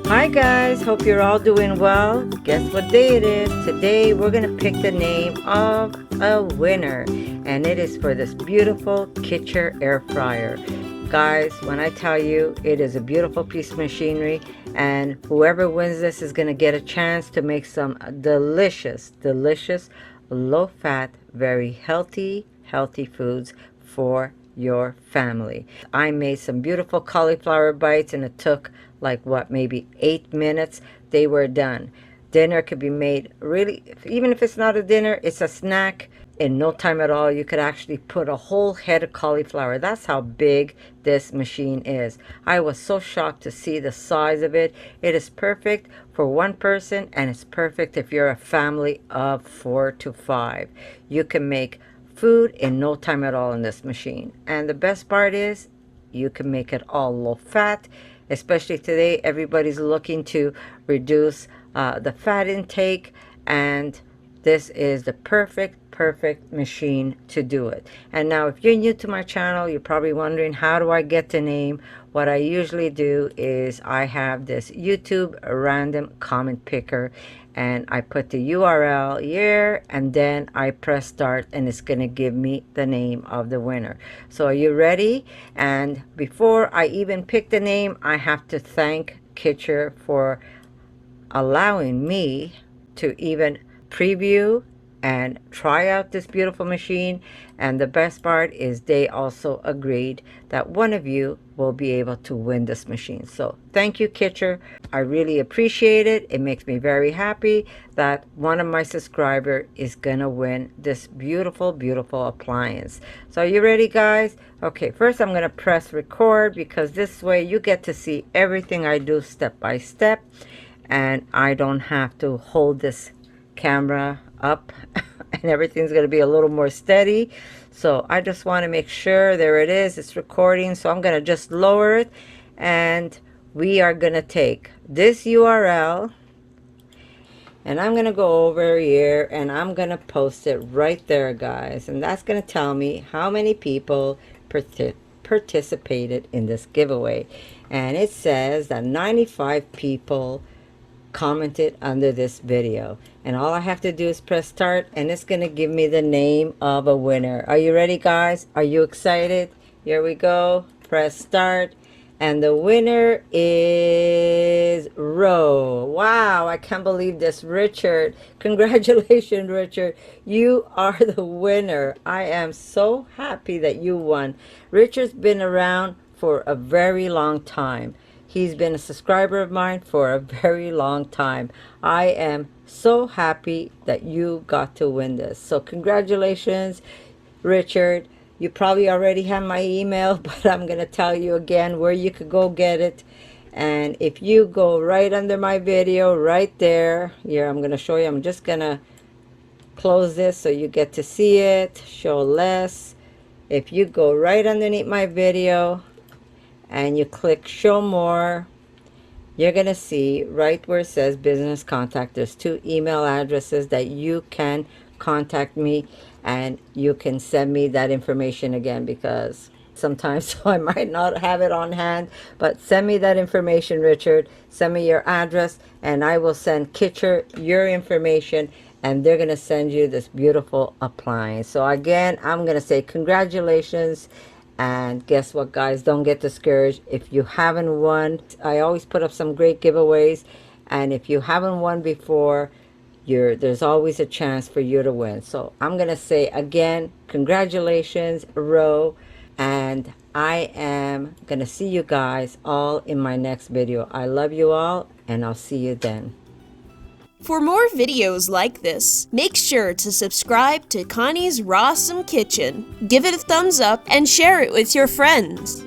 Hi guys, hope you're all doing well. Guess what day it is? Today we're going to pick the name of a winner, and it is for this beautiful KITCHER air fryer. Guys, when I tell you it is a beautiful piece of machinery, and whoever wins this is going to get a chance to make some delicious low fat, very healthy foods for your family. I made some beautiful cauliflower bites, and it took like what, maybe 8 minutes. They were done. Dinner could be made really, even if it's not a dinner, it's a snack. In no time at all, you could actually put a whole head of cauliflower. That's how big this machine is. I was so shocked to see the size of it. It is perfect for one person, and it's perfect if you're a family of 4 to 5. You can make food in no time at all in this machine. And the best part is you can make it all low fat, especially today. Everybody's looking to reduce the fat intake, and this is the perfect machine to do it. And now if you're new to my channel, you're probably wondering, how do I get the name? What I usually do is I have this YouTube random comment picker, and I put the URL here, and then I press start, and it's gonna give me the name of the winner. So are you ready? And before I even pick the name, I have to thank KITCHER for allowing me to even preview and try out this beautiful machine. And the best part is they also agreed that one of you will be able to win this machine. So thank you, KITCHER. I really appreciate it. It makes me very happy that one of my subscribers is gonna win this beautiful appliance. So are you ready, guys? Okay, first I'm gonna press record, because this way you get to see everything I do step by step, and I don't have to hold this camera up and everything's going to be a little more steady. So I just want to make sure, there it is, it's recording. So I'm going to just lower it, and we are going to take this URL, and I'm going to go over here, and I'm going to post it right there, guys, and that's going to tell me how many people participated in this giveaway. And it says that 95 people commented under this video, and all I have to do is press start, and it's gonna give me the name of a winner. Are you ready, guys? Are you excited? Here we go. Press start, and the winner is Wow, I can't believe this. Richard, congratulations, Richard, you are the winner. I am so happy that you won. Richard's been around for a very long time. He's been a subscriber of mine for a very long time. I am so happy that you got to win this. So congratulations, Richard. You probably already have my email, but I'm going to tell you again where you could go get it. And if you go right under my video, right there, here, I'm going to show you. I'm just going to close this so you get to see it. Show less. If you go right underneath my video, and you click show more, you're gonna see right where it says business contact, there's 2 email addresses that you can contact me, and you can send me that information again, because sometimes I might not have it on hand. But send me that information, Richard. Send me your address, and I will send KITCHER your information, and they're gonna send you this beautiful appliance. So again, I'm gonna say congratulations. And guess what, guys, don't get discouraged if you haven't won. I always put up some great giveaways, and if you haven't won before, there's always a chance for you to win. So I'm gonna say again, congratulations, Ro, and I am gonna see you guys all in my next video. I love you all, and I'll see you then. For more videos like this, make sure to subscribe to Connie's RAWsome Kitchen, give it a thumbs up, and share it with your friends.